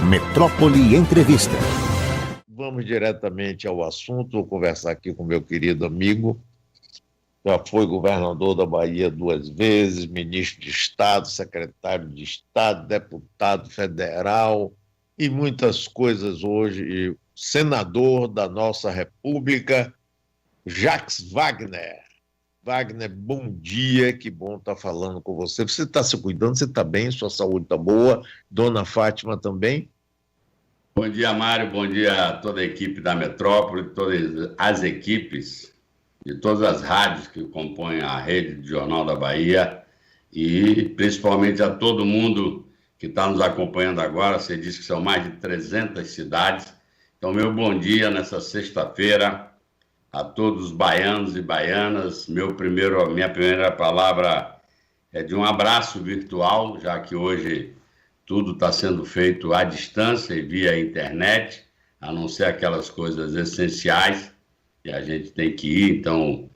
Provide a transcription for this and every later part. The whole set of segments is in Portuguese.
Metrópole Entrevista. Vamos diretamente ao assunto. Vou conversar aqui com meu querido amigo. Já foi governador da Bahia 2 vezes, ministro de Estado, secretário de Estado, deputado federal e muitas coisas hoje. E senador da nossa República, Jacques Wagner. Wagner, bom dia, que bom estar falando com você. Você está se cuidando, você está bem, sua saúde está boa, Dona Fátima também? Bom dia, Mário, bom dia a toda a equipe da Metrópole, todas as equipes de todas as rádios que compõem a rede de Jornal da Bahia e principalmente a todo mundo que está nos acompanhando agora. Você disse que são mais de 300 cidades. Então, meu bom dia nessa sexta-feira a todos os baianos e baianas. Minha primeira palavra é de um abraço virtual, já que hoje tudo está sendo feito à distância e via internet, a não ser aquelas coisas essenciais que a gente tem que ir. Então,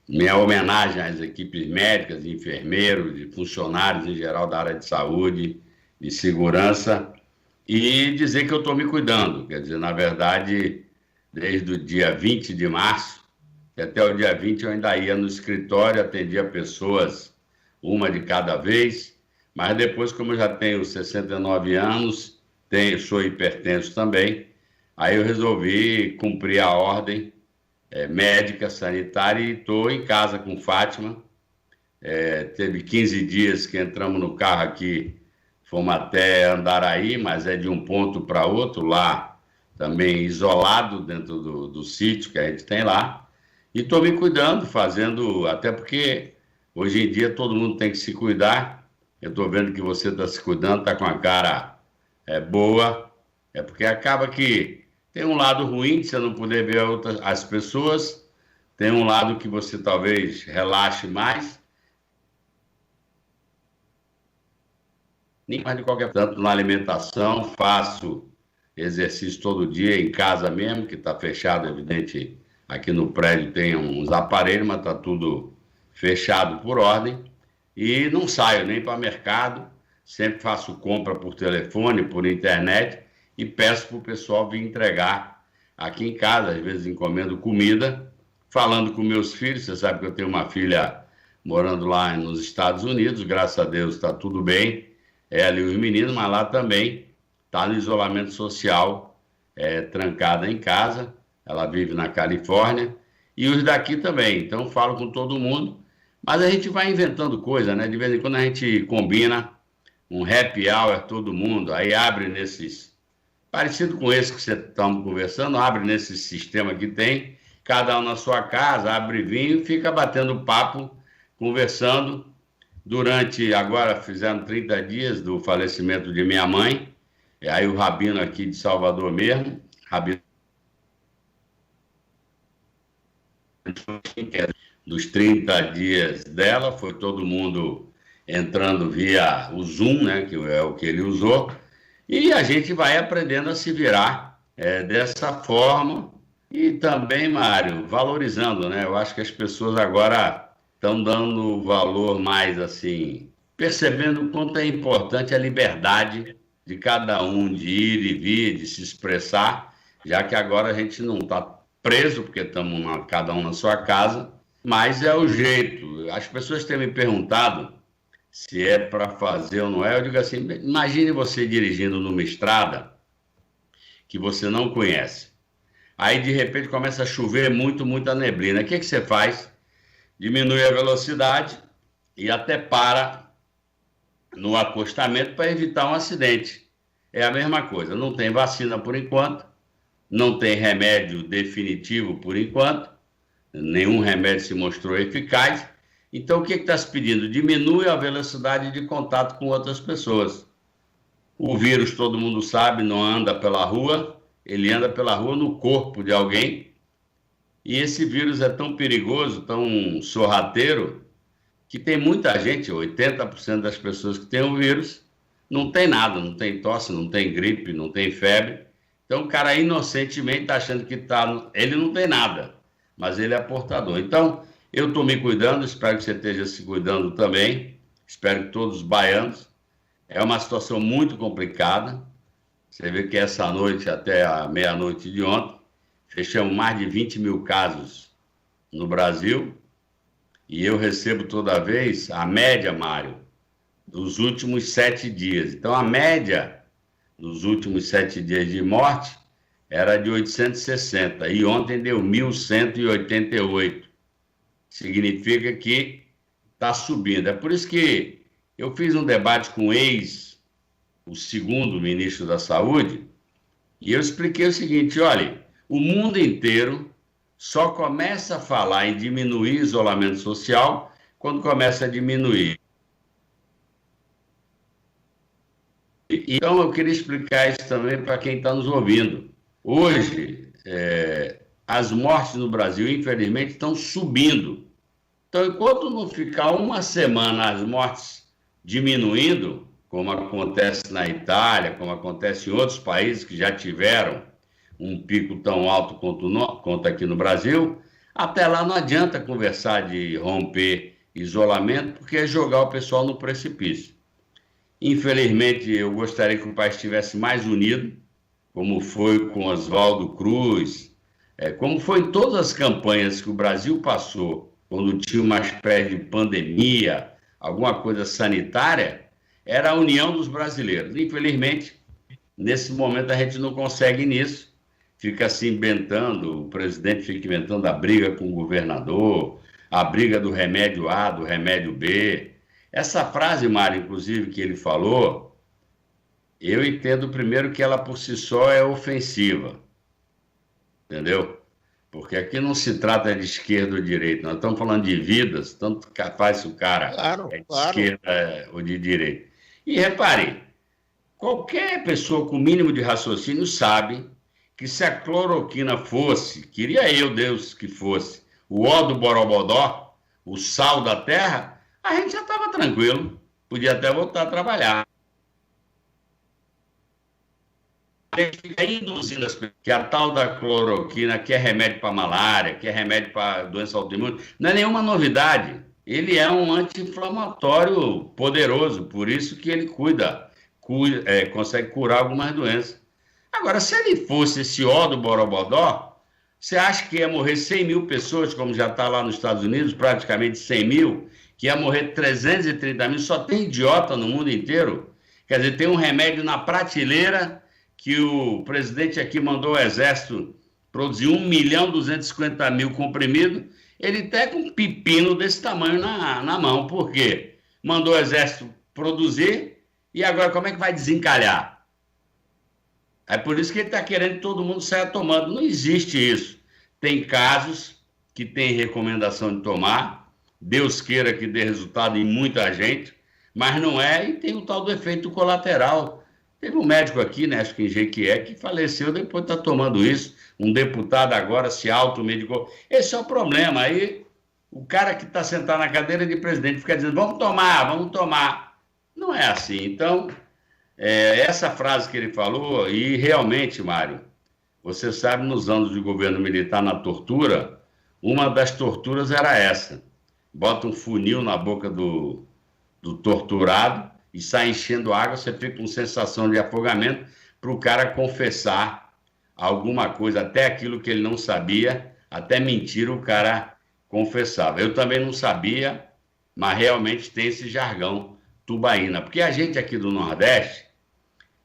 minha homenagem às equipes médicas, de enfermeiros, de funcionários em geral da área de saúde, de segurança, e dizer que eu estou me cuidando. Quer dizer, na verdade, desde o dia 20 de março, que até o dia 20 eu ainda ia no escritório, atendia pessoas, uma de cada vez, mas depois, como eu já tenho 69 anos, sou hipertenso também, aí eu resolvi cumprir a ordem médica, sanitária, e estou em casa com Fátima. Teve 15 dias que entramos no carro aqui, fomos até Andaraí, mas é de um ponto para outro, lá também isolado dentro do sítio que a gente tem lá. E estou me cuidando, até porque hoje em dia todo mundo tem que se cuidar. Eu estou vendo que você está se cuidando, está com a cara boa, porque acaba que tem um lado ruim de você não poder ver as pessoas, tem um lado que você talvez relaxe mais, mas de qualquer tanto na alimentação, faço exercício todo dia em casa mesmo, que está fechado, evidente, aqui no prédio tem uns aparelhos, mas está tudo fechado por ordem, e não saio nem para mercado, sempre faço compra por telefone, por internet, e peço para o pessoal vir entregar aqui em casa. Às vezes encomendo comida, falando com meus filhos. Você sabe que eu tenho uma filha morando lá nos Estados Unidos, graças a Deus está tudo bem, ela e os meninos, mas lá também está no isolamento social, trancada em casa. Ela vive na Califórnia, e os daqui também. Então falo com todo mundo, mas a gente vai inventando coisa, né? De vez em quando a gente combina um happy hour, todo mundo, aí abre nesses, parecido com esse que você estamos conversando, abre nesse sistema que tem, cada um na sua casa, abre vinho e fica batendo papo, conversando. Agora fizeram 30 dias do falecimento de minha mãe, e aí o Rabino aqui de Salvador mesmo, Rabino dos 30 dias dela, foi todo mundo entrando via o Zoom, né, que é o que ele usou, e a gente vai aprendendo a se virar dessa forma. E também, Mário, valorizando, né? Eu acho que as pessoas agora estão dando valor mais assim, percebendo o quanto é importante a liberdade de cada um de ir e vir, de se expressar, já que agora a gente não está preso, porque estamos cada um na sua casa, mas é o jeito. As pessoas têm me perguntado se é para fazer ou não é. Eu digo assim, imagine você dirigindo numa estrada que você não conhece. Aí, de repente, começa a chover muita neblina. O que você faz? Diminui a velocidade e até para no acostamento para evitar um acidente. É a mesma coisa. Não tem vacina por enquanto, não tem remédio definitivo por enquanto, nenhum remédio se mostrou eficaz. Então, o que está se pedindo? Diminui a velocidade de contato com outras pessoas. O vírus, todo mundo sabe, não anda pela rua, ele anda pela rua no corpo de alguém. E esse vírus é tão perigoso, tão sorrateiro, que tem muita gente, 80% das pessoas que têm o vírus, não tem nada, não tem tosse, não tem gripe, não tem febre. Então, o cara inocentemente está achando que ele não tem nada, mas ele é portador. Então, eu estou me cuidando, espero que você esteja se cuidando também, espero que todos os baianos. É uma situação muito complicada. Você vê que essa noite, até a meia-noite de ontem, fechamos mais de 20 mil casos no Brasil, e eu recebo toda vez a média, Mário, dos últimos 7 dias. Então, a média dos últimos 7 dias de morte era de 860, e ontem deu 1.188. Significa que está subindo. É por isso que eu fiz um debate com o segundo ministro da Saúde, e eu expliquei o seguinte: olha, o mundo inteiro só começa a falar em diminuir isolamento social quando começa a diminuir. Então, eu queria explicar isso também para quem está nos ouvindo. Hoje, as mortes no Brasil, infelizmente, estão subindo. Então, enquanto não ficar uma semana as mortes diminuindo, como acontece na Itália, como acontece em outros países que já tiveram um pico tão alto quanto aqui no Brasil, até lá não adianta conversar de romper isolamento, porque é jogar o pessoal no precipício. Infelizmente, eu gostaria que o país estivesse mais unido, como foi com Oswaldo Cruz, como foi em todas as campanhas que o Brasil passou, quando tinha uma espécie de pandemia, alguma coisa sanitária, era a união dos brasileiros. Infelizmente, nesse momento a gente não consegue nisso, fica se inventando, o presidente fica inventando a briga com o governador, a briga do remédio A, do remédio B. Essa frase, Mário, inclusive, que ele falou, eu entendo primeiro que ela por si só é ofensiva, entendeu? Porque aqui não se trata de esquerda ou direita, nós estamos falando de vidas, tanto faz se o cara é de esquerda ou de direita. E repare, qualquer pessoa com mínimo de raciocínio sabe que se a cloroquina fosse, queria eu, Deus, que fosse, o ó do Borogodó, o sal da terra, a gente já estava tranquilo, podia até voltar a trabalhar. A gente fica induzindo as pessoas que a tal da cloroquina, que é remédio para malária, que é remédio para doença autoimune, não é nenhuma novidade. Ele é um anti-inflamatório poderoso, por isso que ele consegue curar algumas doenças. Agora, se ele fosse esse ó do Borogodó, você acha que ia morrer 100 mil pessoas, como já está lá nos Estados Unidos, praticamente 100 mil, que ia morrer 330 mil, só tem idiota no mundo inteiro. Quer dizer, tem um remédio na prateleira que o presidente aqui mandou o Exército produzir 1.250.000 comprimidos, ele está com um pepino desse tamanho na mão. Por quê? Mandou o Exército produzir e agora como é que vai desencalhar? É por isso que ele está querendo que todo mundo saia tomando. Não existe isso. Tem casos que tem recomendação de tomar, Deus queira que dê resultado em muita gente, mas não é, e tem o tal do efeito colateral. Teve um médico aqui, né, acho que em Jequié, que faleceu depois de estar tomando isso. Um deputado agora se automedicou. Esse é o problema. Aí o cara que está sentado na cadeira de presidente fica dizendo, vamos tomar. Não é assim. Então, essa frase que ele falou, e realmente, Mário, você sabe, nos anos de governo militar na tortura, uma das torturas era essa. Bota um funil na boca do torturado e sai enchendo água, você fica com sensação de afogamento para o cara confessar alguma coisa, até aquilo que ele não sabia, até mentira o cara confessava. Eu também não sabia, mas realmente tem esse jargão tubaína, porque a gente aqui do Nordeste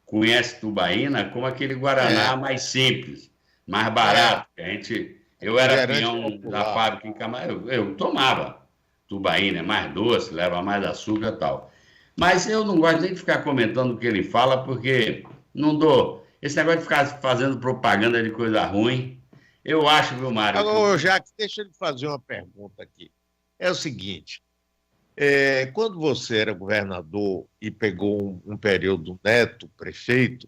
conhece tubaína como aquele guaraná mais simples, mais barato. Eu era peão da fábrica em Camarão, eu tomava tubaína, é mais doce, leva mais açúcar e tal. Mas eu não gosto nem de ficar comentando o que ele fala, porque não dou. Esse negócio de ficar fazendo propaganda de coisa ruim, eu acho, viu, Mário? Agora, Jacques, deixa eu lhe fazer uma pergunta aqui. É o seguinte, quando você era governador e pegou um período neto, prefeito,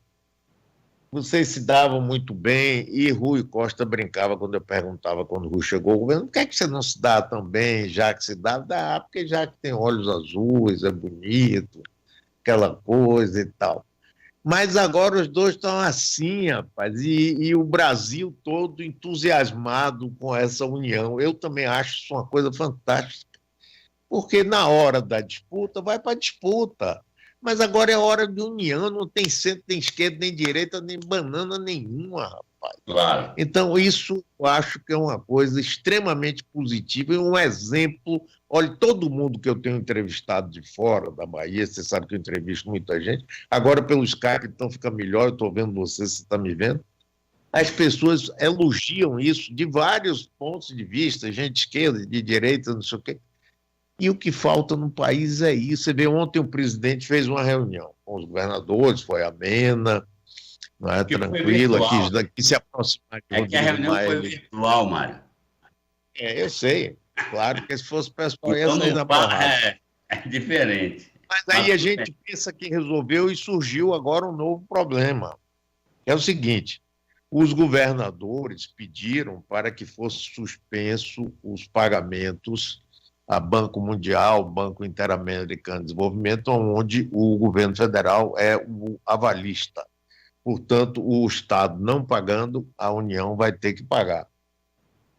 vocês se davam muito bem e Rui Costa brincava quando eu perguntava, quando o Rui chegou ao governo, por que é que você não se dá tão bem, já que se dá? Dá, porque já que tem olhos azuis, é bonito, aquela coisa e tal. Mas agora os dois estão assim, rapaz, e o Brasil todo entusiasmado com essa união. Eu também acho isso uma coisa fantástica, porque na hora da disputa, vai para a disputa. Mas agora é hora de união, não tem centro, nem esquerda, nem direita, nem banana nenhuma, rapaz. Claro. Então, isso eu acho que é uma coisa extremamente positiva e um exemplo. Olha, todo mundo que eu tenho entrevistado de fora da Bahia, você sabe que eu entrevisto muita gente, agora pelo Skype, então fica melhor, eu estou vendo você está me vendo. As pessoas elogiam isso de vários pontos de vista, gente de esquerda, de direita, não sei o quê. E o que falta no país é isso. Você vê, ontem o presidente fez uma reunião com os governadores, foi amena, não é, tranquila, quis se aproximar de É que a reunião foi virtual, Mário. Eu sei. Claro que se fosse pessoal ia Então sair não da porrada. é diferente. Mas aí a gente pensa que resolveu e surgiu agora um novo problema. É o seguinte, os governadores pediram para que fosse suspenso os pagamentos a Banco Mundial, Banco Interamericano de Desenvolvimento, onde o governo federal é o avalista. Portanto, o Estado não pagando, a União vai ter que pagar.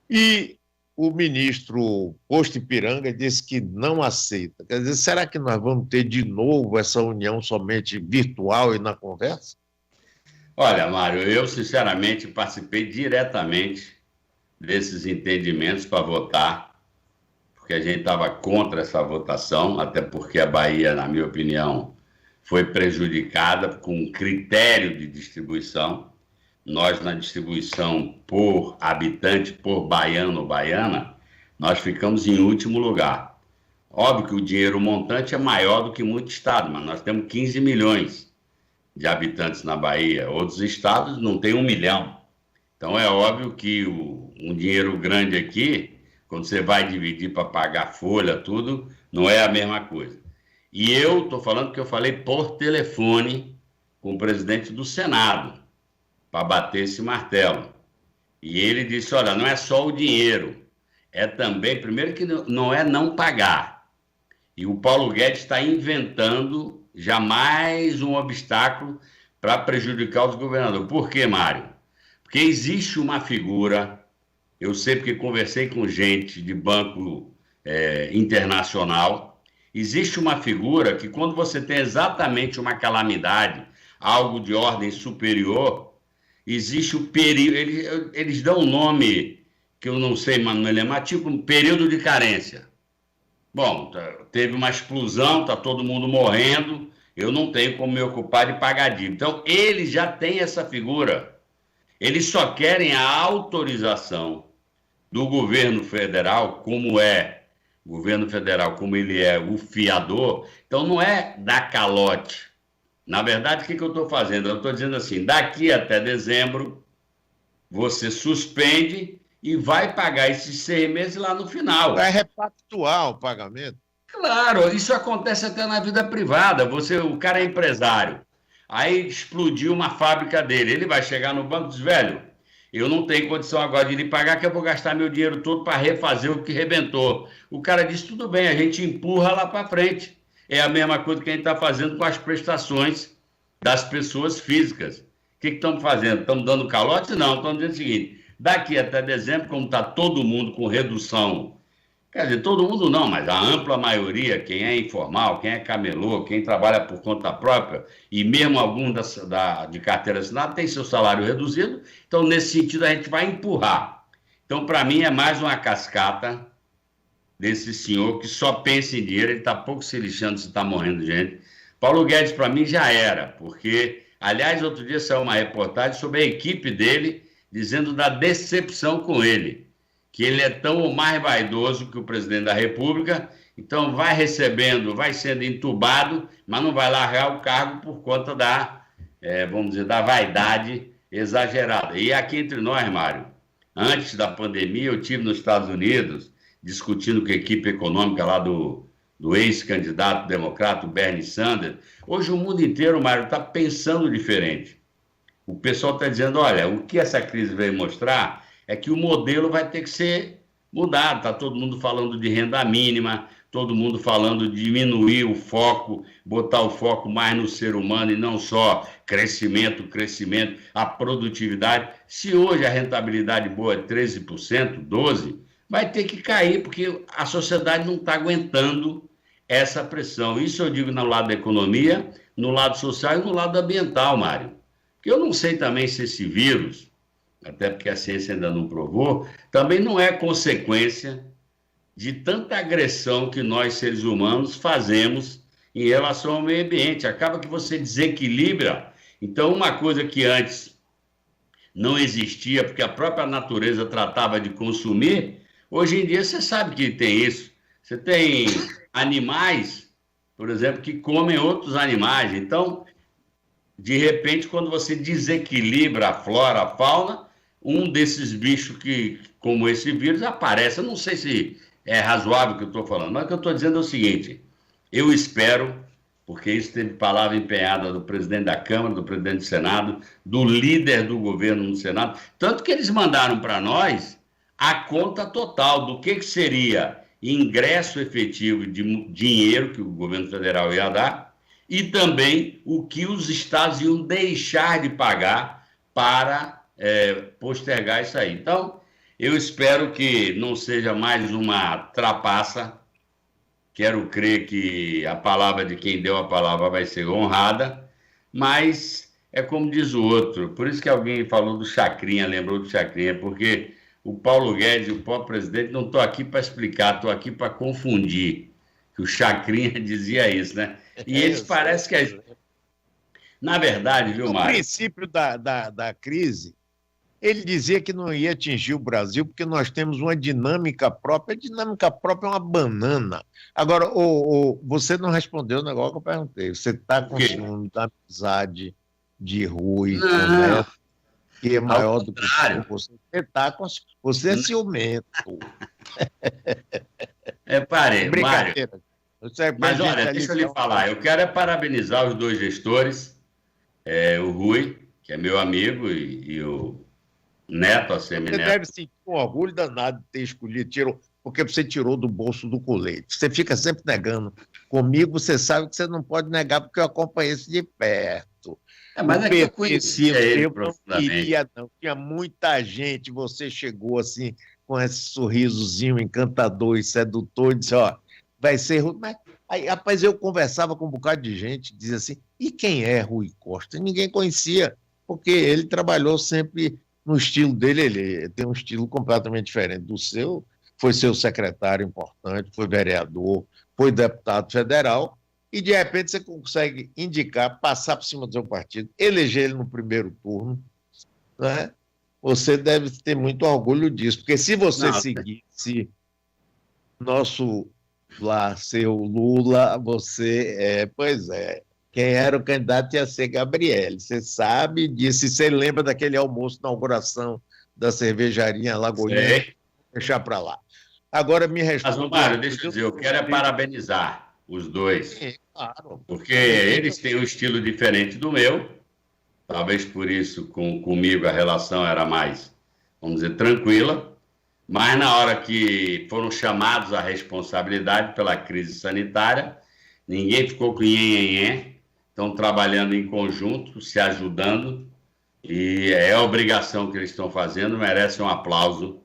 E o ministro Posto Ipiranga disse que não aceita. Quer dizer, será que nós vamos ter de novo essa união somente virtual e na conversa? Olha, Mário, eu sinceramente participei diretamente desses entendimentos para votar, porque a gente estava contra essa votação, até porque a Bahia, na minha opinião, foi prejudicada com critério de distribuição. Nós, na distribuição por habitante, por baiano ou baiana, nós ficamos em último lugar. Óbvio que o dinheiro montante é maior do que muito estado, mas nós temos 15 milhões de habitantes na Bahia. Outros estados não têm 1 milhão. Então é óbvio que um dinheiro grande aqui, quando você vai dividir para pagar folha, tudo, não é a mesma coisa. E eu estou falando que eu falei por telefone com o presidente do Senado, para bater esse martelo. E ele disse, olha, não é só o dinheiro, é também, primeiro que não é não pagar. E o Paulo Guedes está inventando já mais um obstáculo para prejudicar os governadores. Por quê, Mário? Porque existe uma figura, eu sei porque conversei com gente de banco internacional, existe uma figura que quando você tem exatamente uma calamidade, algo de ordem superior, existe o período, eles dão um nome que eu não sei, mas tipo um período de carência. Bom, teve uma explosão, está todo mundo morrendo, eu não tenho como me ocupar de pagar dívida. Então, eles já têm essa figura. Eles só querem a autorização do governo federal, como é o governo federal, como ele é o fiador. Então, não é dar calote. Na verdade, o que eu estou fazendo? Eu estou dizendo assim, daqui até dezembro, você suspende e vai pagar esses 6 meses lá no final. É repactuar o pagamento? Claro, isso acontece até na vida privada. O cara é empresário, aí explodiu uma fábrica dele, ele vai chegar no banco e diz, velho, eu não tenho condição agora de lhe pagar, que eu vou gastar meu dinheiro todo para refazer o que rebentou. O cara diz, tudo bem, a gente empurra lá para frente. É a mesma coisa que a gente está fazendo com as prestações das pessoas físicas. O que estamos fazendo? Estamos dando calote? Não, estamos dizendo o seguinte, daqui até dezembro, como está todo mundo com redução, quer dizer, todo mundo não, mas a ampla maioria, quem é informal, quem é camelô, quem trabalha por conta própria, e mesmo algum de carteira assinada, tem seu salário reduzido, então nesse sentido a gente vai empurrar. Então, para mim, é mais uma cascata desse senhor que só pensa em dinheiro, ele está pouco se lixando se está morrendo de gente. Paulo Guedes, para mim, já era, porque, aliás, outro dia saiu uma reportagem sobre a equipe dele, dizendo da decepção com ele, que ele é tão ou mais vaidoso que o presidente da República, então vai recebendo, vai sendo entubado, mas não vai largar o cargo por conta da, vamos dizer, da vaidade exagerada. E aqui entre nós, Mário, antes da pandemia, eu estive nos Estados Unidos, discutindo com a equipe econômica lá do ex-candidato democrata, Bernie Sanders. Hoje o mundo inteiro, Mário, está pensando diferente. O pessoal está dizendo, olha, o que essa crise veio mostrar é que o modelo vai ter que ser mudado. Está todo mundo falando de renda mínima, todo mundo falando de diminuir o foco, botar o foco mais no ser humano e não só crescimento, a produtividade. Se hoje a rentabilidade boa é 13%, 12%, vai ter que cair, porque a sociedade não está aguentando essa pressão. Isso eu digo no lado da economia, no lado social e no lado ambiental, Mário. Porque eu não sei também se esse vírus, até porque a ciência ainda não provou, também não é consequência de tanta agressão que nós, seres humanos, fazemos em relação ao meio ambiente. Acaba que você desequilibra. Então, uma coisa que antes não existia, porque a própria natureza tratava de consumir, hoje em dia você sabe que tem isso. Você tem animais, por exemplo, que comem outros animais. Então, de repente, quando você desequilibra a flora, a fauna, um desses bichos que, como esse vírus, aparece. Eu não sei se é razoável o que eu estou falando, mas o que eu estou dizendo é o seguinte: eu espero, porque isso teve palavra empenhada do presidente da Câmara, do presidente do Senado, do líder do governo no Senado, tanto que eles mandaram para nós a conta total do que seria ingresso efetivo de dinheiro que o governo federal ia dar e também o que os estados iam deixar de pagar para postergar isso aí. Então, eu espero que não seja mais uma trapaça. Quero crer que a palavra de quem deu a palavra vai ser honrada, mas é como diz o outro. Por isso que alguém falou do Chacrinha, lembrou do Chacrinha, porque o Paulo Guedes, o próprio presidente, não estou aqui para explicar, estou aqui para confundir. Que o Chacrinha dizia isso, né? E eles parecem que... Na verdade, viu, Mário? No princípio da crise, ele dizia que não ia atingir o Brasil porque nós temos uma dinâmica própria. A dinâmica própria é uma banana. Agora, você não respondeu o negócio que eu perguntei. Você está com ciúme da amizade de Rui, Neto, que é maior do que você. Você é ciumento. Parei, Mário. Mas olha, deixa eu lhe então. falar. Eu quero parabenizar os dois gestores, o Rui, que é meu amigo, e o Neto, a semineto. Você deve sentir um orgulho danado de ter escolhido, porque você tirou do bolso do colete. Você fica sempre negando. Comigo, você sabe que você não pode negar, porque eu acompanhei isso de perto. Mas é que eu conhecia ele profundamente. Não queria, não. Tinha muita gente, você chegou assim, com esse sorrisozinho encantador e sedutor, e disse, ó, vai ser Rui. Mas, aí, rapaz, eu conversava com um bocado de gente, dizia assim, e quem é Rui Costa? Ninguém conhecia, porque ele trabalhou sempre no estilo dele. Ele tem um estilo completamente diferente do seu, foi seu secretário importante, foi vereador, foi deputado federal, e de repente você consegue indicar, passar por cima do seu partido, eleger ele no primeiro turno, né? Você deve ter muito orgulho disso, porque se você seguisse nosso lá, seu Lula, você, pois é, quem era o candidato ia ser Gabriele. Você sabe disso, e você lembra daquele almoço na inauguração da cervejaria Lagoinha? Deixar para lá. Agora me responde. Mas, Mário, deixa eu dizer, eu quero parabenizar os dois, claro, porque eles têm um estilo diferente do meu, talvez por isso comigo a relação era mais, vamos dizer, tranquila, mas na hora que foram chamados à responsabilidade pela crise sanitária, ninguém ficou com nhenhenhé, estão trabalhando em conjunto, se ajudando, e é a obrigação que eles estão fazendo, merece um aplauso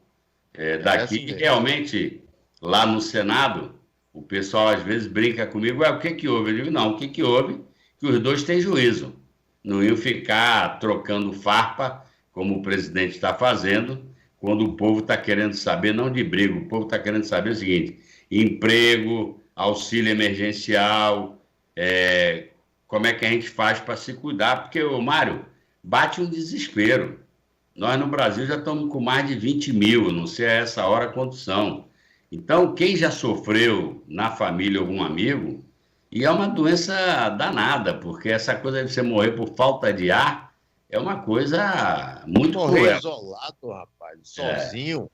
daqui. E realmente, lá no Senado, o pessoal às vezes brinca comigo, o que houve? Eu digo, não, o que houve? Que os dois têm juízo. Não iam ficar trocando farpa, como o presidente está fazendo, quando o povo está querendo saber, não de briga, o povo está querendo saber o seguinte: emprego, auxílio emergencial, como é que a gente faz para se cuidar? Porque, Mário, bate um desespero. Nós no Brasil já estamos com mais de 20 mil, não sei a essa hora quantos são. Então, quem já sofreu na família algum amigo, e é uma doença danada, porque essa coisa de você morrer por falta de ar é uma coisa muito cruel. Isolado, rapaz, sozinho,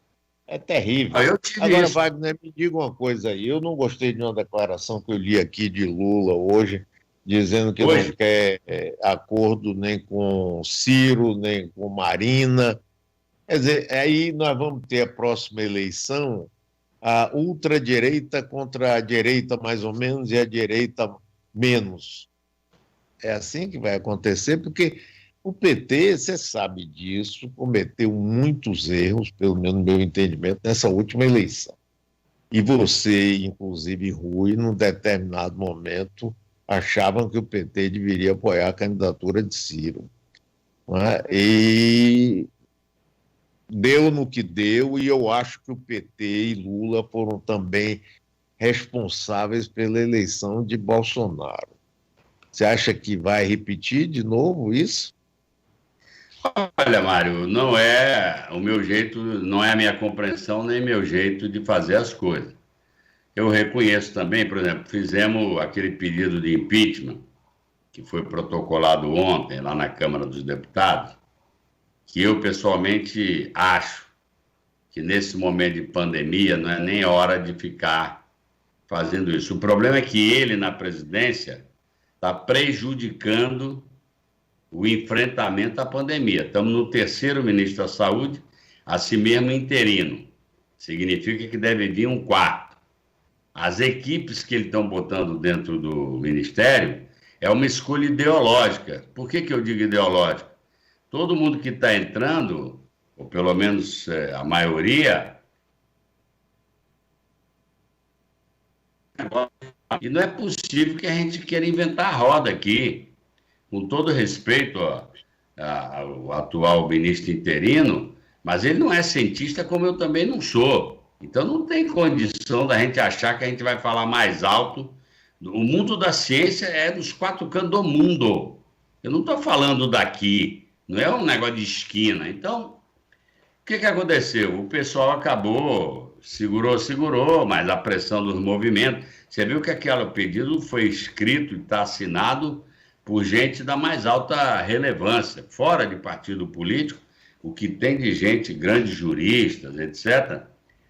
é terrível. Eu tive Agora, isso. Wagner, me diga uma coisa aí. Eu não gostei de uma declaração que eu li aqui de Lula hoje, dizendo que não quer acordo nem com Ciro, nem com Marina. Quer dizer, aí nós vamos ter a próxima eleição, a ultradireita contra a direita mais ou menos e a direita menos. É assim que vai acontecer, porque o PT, você sabe disso, cometeu muitos erros, pelo menos no meu entendimento, nessa última eleição. E você, inclusive Rui, num determinado momento, achavam que o PT deveria apoiar a candidatura de Ciro. Não é? E deu no que deu, e eu acho que o PT e Lula foram também responsáveis pela eleição de Bolsonaro. Você acha que vai repetir de novo isso? Olha, Mário, não é o meu jeito, não é a minha compreensão nem meu jeito de fazer as coisas. Eu reconheço também, por exemplo, fizemos aquele pedido de impeachment, que foi protocolado ontem lá na Câmara dos Deputados, que eu pessoalmente acho que nesse momento de pandemia não é nem hora de ficar fazendo isso. O problema é que ele, na presidência, está prejudicando o enfrentamento à pandemia. Estamos no terceiro ministro da Saúde, assim mesmo interino. Significa que deve vir um quarto. As equipes que eles estão botando dentro do ministério é uma escolha ideológica. Por que eu digo ideológica? Todo mundo que está entrando, ou pelo menos a maioria, e não é possível que a gente queira inventar a roda aqui. Com todo respeito ao atual ministro interino, mas ele não é cientista como eu também não sou. Então não tem condição da gente achar que a gente vai falar mais alto. O mundo da ciência é dos quatro cantos do mundo. Eu não estou falando daqui, não é um negócio de esquina. Então, o que aconteceu? O pessoal acabou, segurou, mas a pressão dos movimentos. Você viu que aquele pedido foi escrito e está assinado por gente da mais alta relevância, fora de partido político, o que tem de gente, grandes juristas, etc.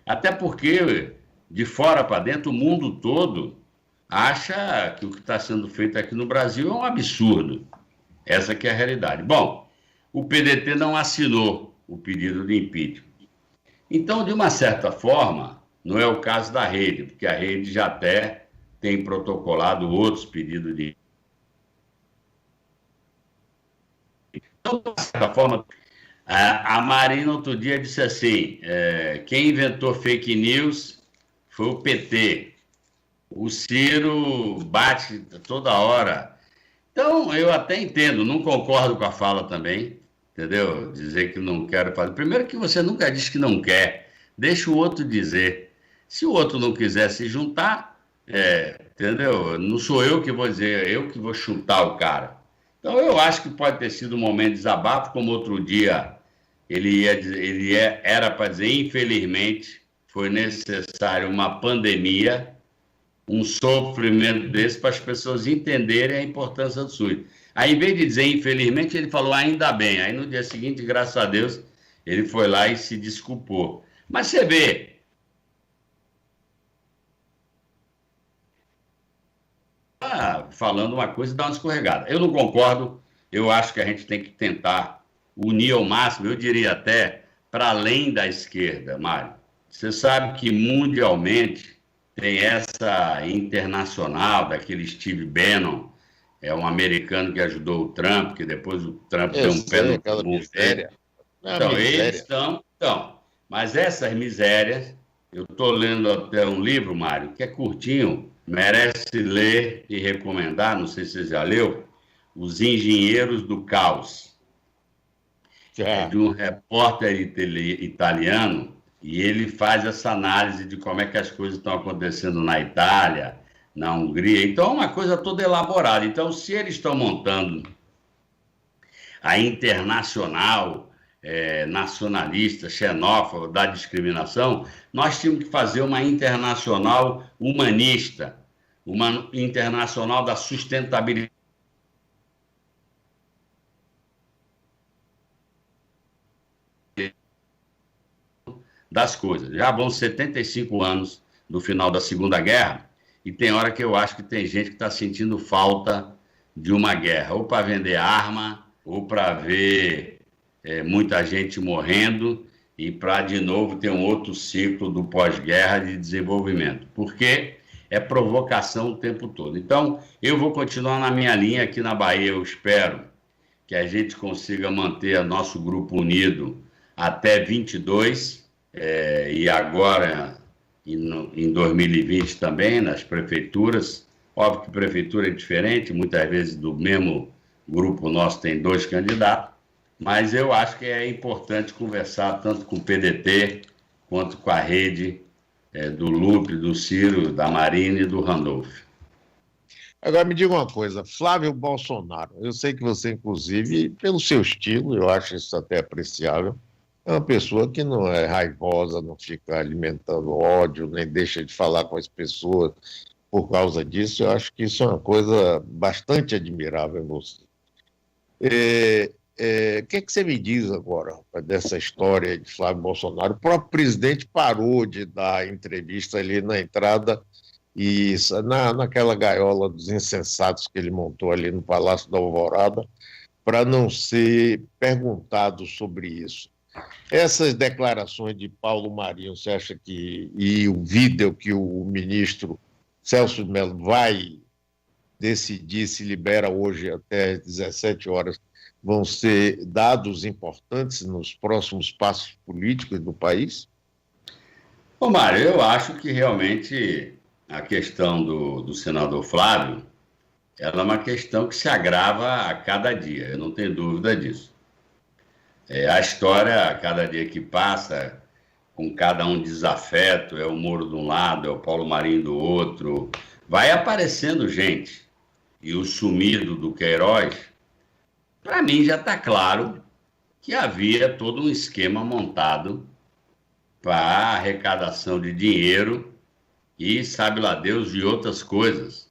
Até porque, de fora para dentro, o mundo todo acha que o que está sendo feito aqui no Brasil é um absurdo. Essa que é a realidade. Bom, o PDT não assinou o pedido de impeachment. Então, de uma certa forma, não é o caso da Rede, porque a Rede já até tem protocolado outros pedidos de impeachment. Então, de certa forma, a Marina outro dia disse assim, quem inventou fake news foi o PT. O Ciro bate toda hora. Então, eu até entendo, não concordo com a fala também, entendeu? Dizer que não quero fazer. Primeiro que você nunca diz que não quer, deixa o outro dizer. Se o outro não quiser se juntar, entendeu? Não sou eu que vou dizer, eu que vou chutar o cara. Então, eu acho que pode ter sido um momento de desabafo, como outro dia era para dizer, infelizmente, foi necessário uma pandemia, um sofrimento desse para as pessoas entenderem a importância do SUS. Aí, em vez de dizer, infelizmente, ele falou, ainda bem. Aí, no dia seguinte, graças a Deus, ele foi lá e se desculpou. Mas você vê, falando uma coisa e dá uma escorregada. Eu não concordo, eu acho que a gente tem que tentar unir ao máximo, eu diria até, para além da esquerda, Mário. Você sabe que mundialmente tem essa internacional daquele Steve Bannon, é um americano que ajudou o Trump, que depois o Trump deu um pé no miséria. Então, eles estão... mas essas misérias, eu estou lendo até um livro, Mário, que é curtinho, merece ler e recomendar, não sei se você já leu, Os Engenheiros do Caos. É de um repórter italiano, e ele faz essa análise de como é que as coisas estão acontecendo na Itália, na Hungria. Então, é uma coisa toda elaborada. Então, se eles estão montando a internacional, nacionalista, xenófoba, da discriminação, nós tínhamos que fazer uma internacional humanista, uma internacional da sustentabilidade das coisas. Já vão 75 anos do final da Segunda Guerra, e tem hora que eu acho que tem gente que está sentindo falta de uma guerra, ou para vender arma, ou para ver muita gente morrendo, e para, de novo, ter um outro ciclo do pós-guerra de desenvolvimento, porque é provocação o tempo todo. Então, eu vou continuar na minha linha aqui na Bahia, eu espero que a gente consiga manter o nosso grupo unido até 22, e agora em 2020 também, nas prefeituras. Óbvio que prefeitura é diferente, muitas vezes do mesmo grupo nosso tem 2 candidatos, mas eu acho que é importante conversar tanto com o PDT quanto com a rede do Lupe, do Ciro, da Marina e do Randolph. Agora me diga uma coisa, Flávio Bolsonaro, eu sei que você, inclusive, pelo seu estilo, eu acho isso até apreciável, é uma pessoa que não é raivosa, não fica alimentando ódio, nem deixa de falar com as pessoas por causa disso. Eu acho que isso é uma coisa bastante admirável em você. O que é que você me diz agora dessa história de Flávio Bolsonaro? O próprio presidente parou de dar entrevista ali na entrada e naquela gaiola dos insensatos que ele montou ali no Palácio da Alvorada, para não ser perguntado sobre isso. Essas declarações de Paulo Marinho, você acha que, e o vídeo que o ministro Celso de Mello vai decidir se libera hoje até às 17 horas, vão ser dados importantes nos próximos passos políticos do país? Ô, Mário, eu acho que realmente a questão do senador Flávio, ela é uma questão que se agrava a cada dia, eu não tenho dúvida disso. A história, a cada dia que passa, com cada um desafeto, é o Moro de um lado, é o Paulo Marinho do outro, vai aparecendo gente. E o sumido do Queiroz, para mim já está claro que havia todo um esquema montado para arrecadação de dinheiro e, sabe lá Deus, de outras coisas,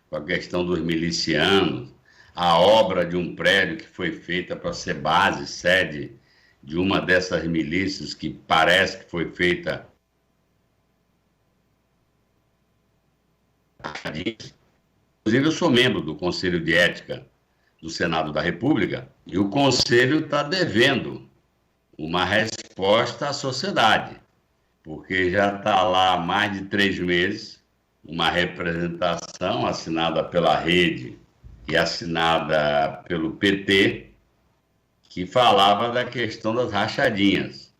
com a questão dos milicianos, a obra de um prédio que foi feita para ser base, sede de uma dessas milícias que parece que foi feita. Inclusive, eu sou membro do Conselho de Ética do Senado da República e o Conselho está devendo uma resposta à sociedade, porque já está lá há mais de 3 meses uma representação assinada pela rede e assinada pelo PT, que falava da questão das rachadinhas.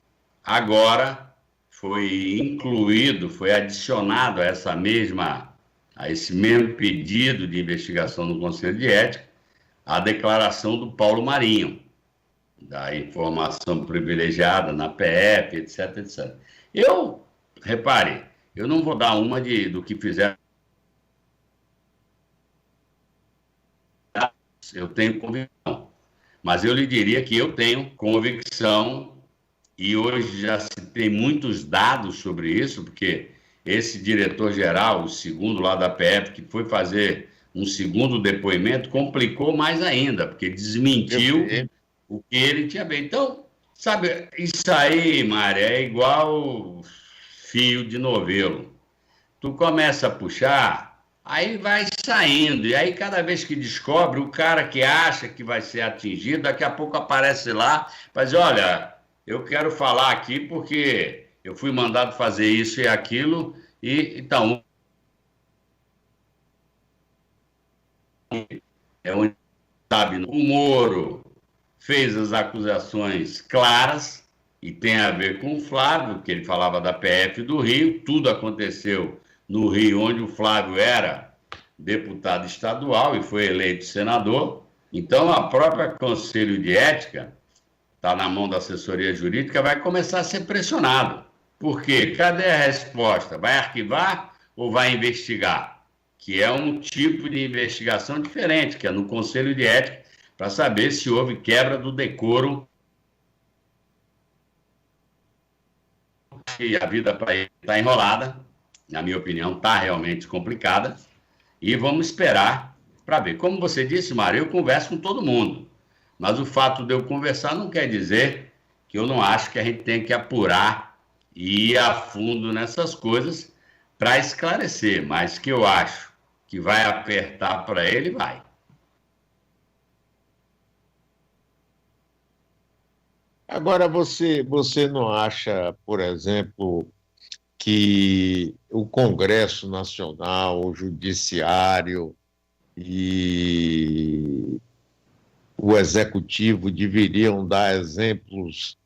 Agora foi incluído, foi adicionado a esse mesmo pedido de investigação no Conselho de Ética, a declaração do Paulo Marinho, da informação privilegiada na PF, etc, etc. Repare, eu não vou dar uma do que fizeram. Eu tenho convicção, mas eu lhe diria que eu tenho convicção, e hoje já se tem muitos dados sobre isso, porque esse diretor-geral, o segundo lá da PF, que foi fazer um segundo depoimento, complicou mais ainda, porque desmentiu o que ele tinha bem. Então, sabe, isso aí, Mário, é igual fio de novelo. Tu começa a puxar, aí vai saindo, e aí cada vez que descobre, o cara que acha que vai ser atingido, daqui a pouco aparece lá, mas olha, eu quero falar aqui porque eu fui mandado fazer isso e aquilo, e então é onde sabe, o Moro fez as acusações claras e tem a ver com o Flávio, que ele falava da PF do Rio, tudo aconteceu no Rio, onde o Flávio era deputado estadual e foi eleito senador. Então, a própria Conselho de Ética, está na mão da assessoria jurídica, vai começar a ser pressionado. Por quê? Cadê a resposta? Vai arquivar ou vai investigar? Que é um tipo de investigação diferente, que é no Conselho de Ética, para saber se houve quebra do decoro. E a vida para ele está enrolada, na minha opinião, está realmente complicada, e vamos esperar para ver. Como você disse, Mário, eu converso com todo mundo, mas o fato de eu conversar não quer dizer que eu não acho que a gente tem que apurar e ir a fundo nessas coisas para esclarecer, mas que eu acho que vai apertar para ele, vai. Agora, você não acha, por exemplo, que o Congresso Nacional, o Judiciário e o Executivo deveriam dar exemplos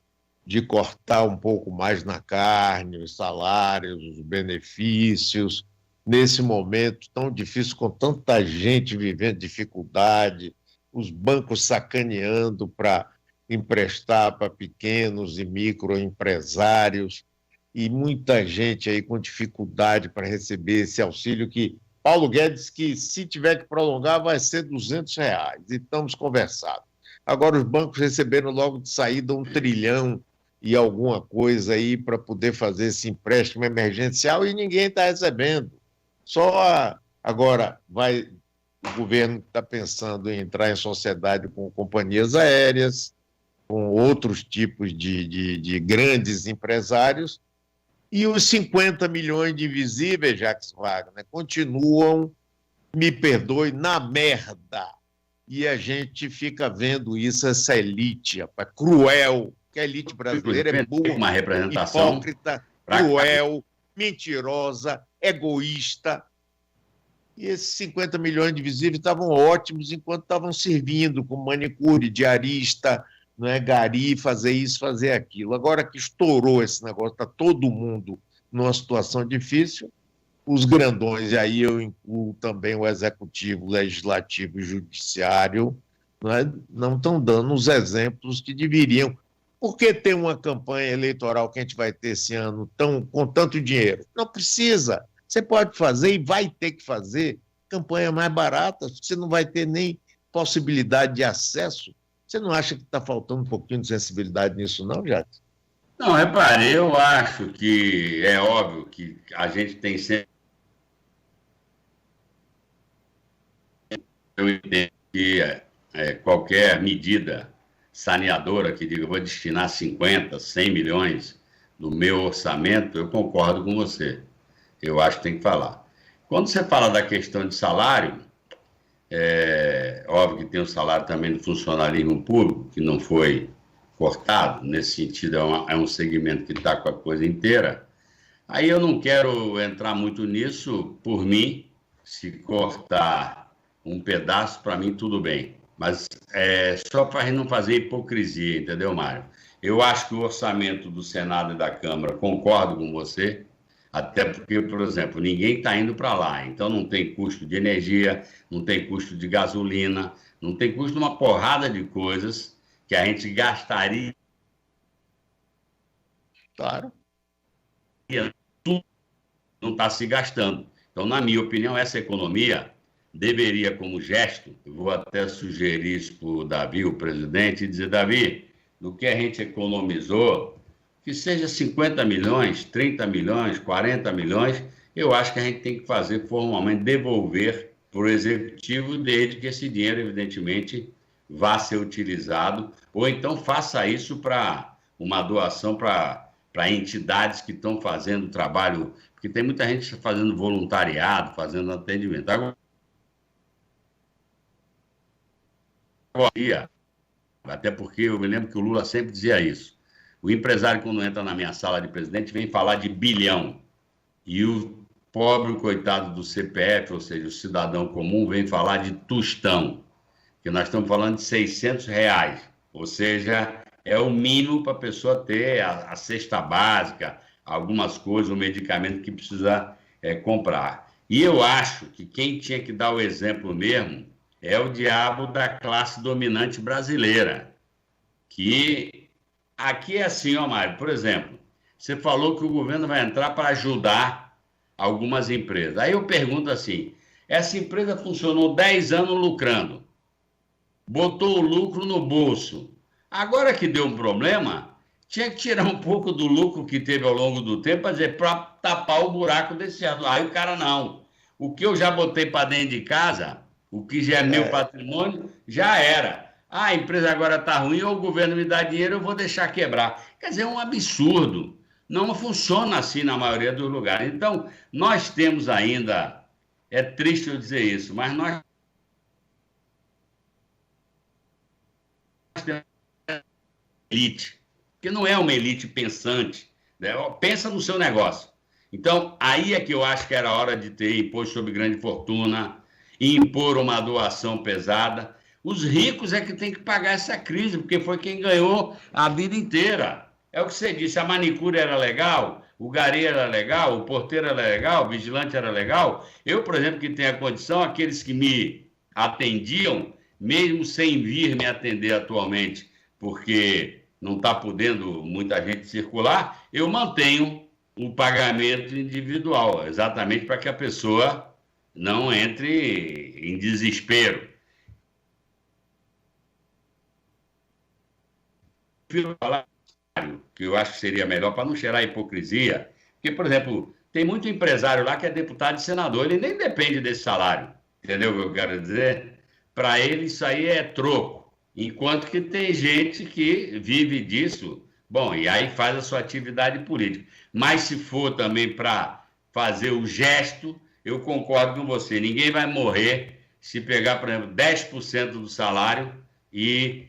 de cortar um pouco mais na carne, os salários, os benefícios, nesse momento tão difícil, com tanta gente vivendo dificuldade, os bancos sacaneando para emprestar para pequenos e microempresários, e muita gente aí com dificuldade para receber esse auxílio que Paulo Guedes que, se tiver que prolongar, vai ser R$ 200, e estamos conversados. Agora, os bancos receberam logo de saída 1 trilhão e alguma coisa aí para poder fazer esse empréstimo emergencial e ninguém está recebendo. Agora o governo está pensando em entrar em sociedade com companhias aéreas, com outros tipos de grandes empresários, e os 50 milhões de invisíveis, Jacques Wagner, continuam, me perdoe, na merda. E a gente fica vendo isso, essa elite, rapaz, cruel, que a elite brasileira é burra, uma representação hipócrita, cruel, mentirosa, egoísta. E esses 50 milhões de invisíveis estavam ótimos enquanto estavam servindo com manicure, diarista, não é, gari, fazer isso, fazer aquilo. Agora que estourou esse negócio, está todo mundo numa situação difícil, os grandões, e aí eu incluo também o executivo, o legislativo e o judiciário, não estão dando os exemplos que deveriam. Por que ter uma campanha eleitoral que a gente vai ter esse ano com tanto dinheiro? Não precisa. Você pode fazer e vai ter que fazer campanha mais barata, você não vai ter nem possibilidade de acesso. Você não acha que está faltando um pouquinho de sensibilidade nisso, não, Jacques? Não, repare, eu acho que é óbvio que a gente tem sempre. Eu entendo que qualquer medida saneadora que diga vou destinar 50, 100 milhões no meu orçamento, eu concordo com você. Eu acho que tem que falar. Quando você fala da questão de salário, óbvio que tem o salário também do funcionalismo público, que não foi cortado, nesse sentido é um segmento que está com a coisa inteira. Aí eu não quero entrar muito nisso, por mim, se cortar um pedaço, para mim tudo bem. Mas só para não fazer hipocrisia, entendeu, Mário? Eu acho que o orçamento do Senado e da Câmara, concordo com você, até porque, por exemplo, ninguém está indo para lá, então não tem custo de energia, não tem custo de gasolina, não tem custo de uma porrada de coisas que a gente gastaria. Claro. Tudo não está se gastando. Então, na minha opinião, essa economia deveria, como gesto, eu vou até sugerir isso para o Davi, o presidente, e dizer, Davi, do que a gente economizou, que seja 50 milhões, 30 milhões, 40 milhões, eu acho que a gente tem que fazer formalmente, devolver para o executivo, desde que esse dinheiro, evidentemente, vá ser utilizado, ou então faça isso para uma doação para entidades que estão fazendo trabalho, porque tem muita gente fazendo voluntariado, fazendo atendimento. Agora, até porque eu me lembro que o Lula sempre dizia isso. O empresário, quando entra na minha sala de presidente, vem falar de bilhão. E o pobre, o coitado do CPF, ou seja, o cidadão comum, vem falar de tostão. Que nós estamos falando de R$600. Ou seja, é o mínimo para a pessoa ter a cesta básica, algumas coisas, o medicamento que precisa comprar. E eu acho que quem tinha que dar o exemplo mesmo é o diabo da classe dominante brasileira. Que aqui é assim, ó, Mário, por exemplo, você falou que o governo vai entrar para ajudar algumas empresas. Aí eu pergunto assim, essa empresa funcionou 10 anos lucrando, botou o lucro no bolso. Agora que deu um problema, tinha que tirar um pouco do lucro que teve ao longo do tempo para tapar o buraco desse ano. Aí o cara não. O que eu já botei para dentro de casa, o que já é meu patrimônio, já era. Ah, a empresa agora está ruim, ou o governo me dá dinheiro, eu vou deixar quebrar. Quer dizer, é um absurdo. Não funciona assim na maioria dos lugares. Então, nós temos ainda, é triste eu dizer isso, mas nós temos uma elite, que não é uma elite pensante, né? Pensa no seu negócio. Então, aí é que eu acho que era hora de ter imposto sobre grande fortuna, impor uma doação pesada. Os ricos é que tem que pagar essa crise, porque foi quem ganhou a vida inteira. É o que você disse, a manicure era legal, o gari era legal, o porteiro era legal, o vigilante era legal. Eu, por exemplo, que tenho a condição, aqueles que me atendiam, mesmo sem vir me atender atualmente, porque não está podendo muita gente circular, eu mantenho o pagamento individual, exatamente para que a pessoa não entre em desespero. Prefiro falar que eu acho que seria melhor para não cheirar hipocrisia, porque, por exemplo, tem muito empresário lá que é deputado e senador, ele nem depende desse salário, entendeu o que eu quero dizer? Para ele isso aí é troco, enquanto que tem gente que vive disso, bom, e aí faz a sua atividade política. Mas se for também para fazer o gesto, eu concordo com você, ninguém vai morrer se pegar, por exemplo, 10% do salário e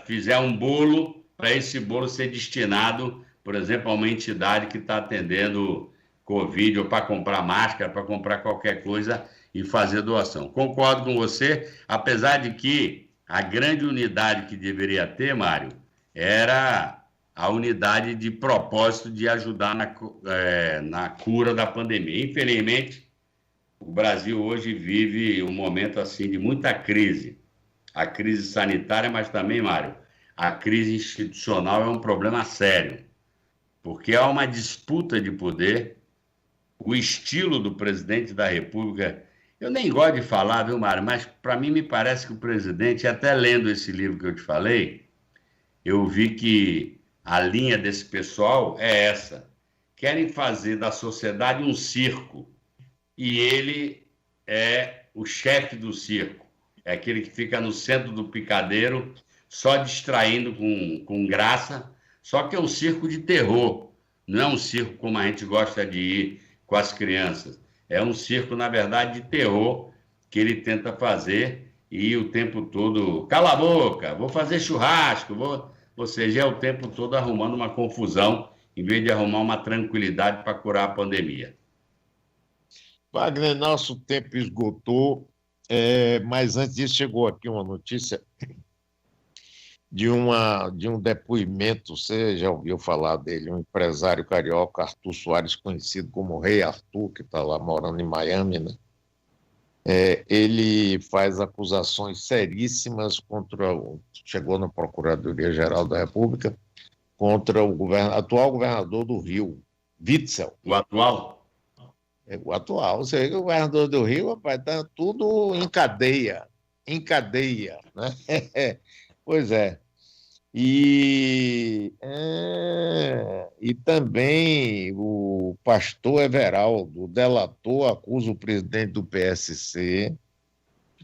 fizer um bolo para esse bolo ser destinado, por exemplo, a uma entidade que está atendendo Covid, ou para comprar máscara, para comprar qualquer coisa e fazer doação. Concordo com você, apesar de que a grande unidade que deveria ter, Mário, era a unidade de propósito de ajudar na cura da pandemia. Infelizmente, o Brasil hoje vive um momento assim de muita crise. A crise sanitária, mas também, Mário, a crise institucional é um problema sério, porque há uma disputa de poder, o estilo do presidente da República. Eu nem gosto de falar, viu, Mário, mas para mim me parece que o presidente, até lendo esse livro que eu te falei, eu vi que a linha desse pessoal é essa. Querem fazer da sociedade um circo, e ele é o chefe do circo. É aquele que fica no centro do picadeiro, só distraindo com graça, só que é um circo de terror, não é um circo como a gente gosta de ir com as crianças. É um circo, na verdade, de terror que ele tenta fazer e o tempo todo, cala a boca, vou fazer churrasco, ou seja, é o tempo todo arrumando uma confusão, em vez de arrumar uma tranquilidade para curar a pandemia. Wagner, nosso tempo esgotou, mas antes disso chegou aqui uma notícia de um depoimento, você já ouviu falar dele, um empresário carioca, Arthur Soares, conhecido como Rei Arthur, que está lá morando em Miami, né? Ele faz acusações seríssimas chegou na Procuradoria-Geral da República, contra o atual governador do Rio, Witzel. O atual? O atual, você vê que o governador do Rio, rapaz, está tudo em cadeia, né? Pois é. E também o pastor Everaldo, delator, acusa o presidente do PSC,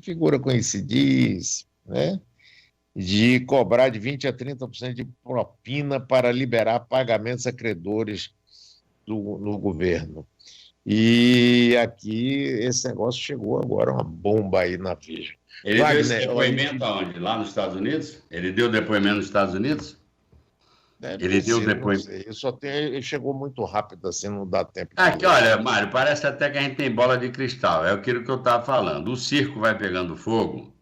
figura conhecidíssima, né? De cobrar de 20% a 30% de propina para liberar pagamentos a credores no governo. E aqui esse negócio chegou agora, uma bomba aí na Veja. Ele deu esse depoimento aonde? Lá nos Estados Unidos? Ele deu depoimento nos Estados Unidos? Ele deu depoimento. Ele chegou muito rápido, assim, não dá tempo. Aqui, olha, Mário, parece até que a gente tem bola de cristal. É aquilo que eu estava falando. O circo vai pegando fogo,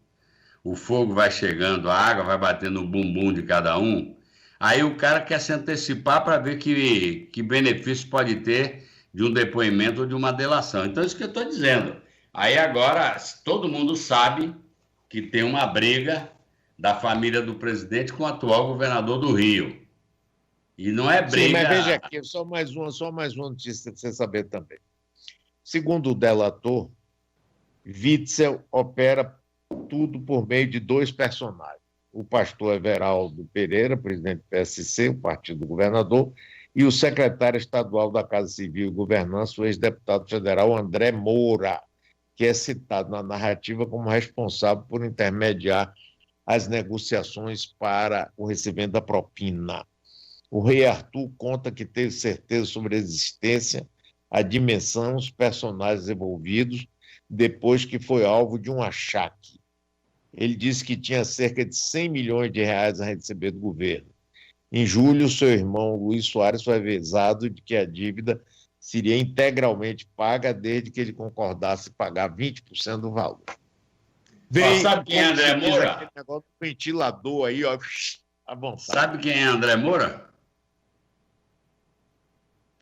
o fogo vai chegando, a água vai batendo no bumbum de cada um. Aí o cara quer se antecipar para ver que benefício pode ter de um depoimento ou de uma delação. Então, é isso que eu estou dizendo. Aí agora, todo mundo sabe que tem uma briga da família do presidente com o atual governador do Rio. E não é briga... Sim, mas veja aqui, só mais uma notícia para você saber também. Segundo o delator, Witzel opera tudo por meio de dois personagens. O pastor Everaldo Pereira, presidente do PSC, o partido do governador, e o secretário estadual da Casa Civil e Governança, o ex-deputado federal André Moura, que é citado na narrativa como responsável por intermediar as negociações para o recebimento da propina. O Rei Arthur conta que teve certeza sobre a existência, a dimensão, os personagens envolvidos, depois que foi alvo de um achaque. Ele disse que tinha cerca de 100 milhões de reais a receber do governo. Em julho, seu irmão Luiz Soares foi avisado de que a dívida seria integralmente paga desde que ele concordasse pagar 20% do valor. Sabe quem é André Moura? Aquele negócio do ventilador aí, ó, à vontade. Sabe quem é André Moura?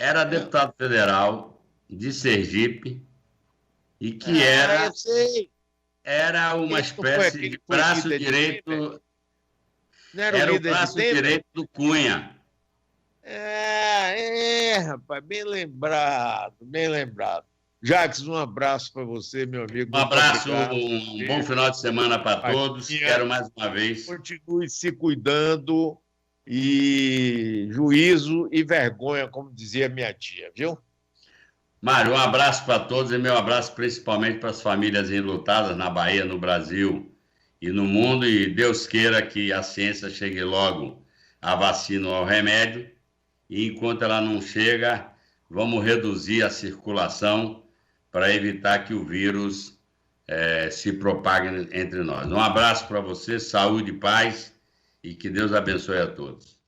era deputado federal de Sergipe e que eu sei. era uma Esse não foi espécie aquele de que foi braço líder de direito, Temer? Não era o era o líder de braço Temer? direito do Cunha. Rapaz, bem lembrado, bem lembrado. Jacques, um abraço para você, meu amigo. Um Muito abraço, obrigado. um bom final de semana para todos. Quero mais uma vez. Continue se cuidando e juízo e vergonha, como dizia minha tia, viu? Mário, um abraço para todos e meu abraço principalmente para as famílias enlutadas na Bahia, no Brasil e no mundo. E Deus queira que a ciência chegue logo à vacina ou ao remédio. E enquanto ela não chega, vamos reduzir a circulação para evitar que o vírus se propague entre nós. Um abraço para você, saúde e paz e que Deus abençoe a todos.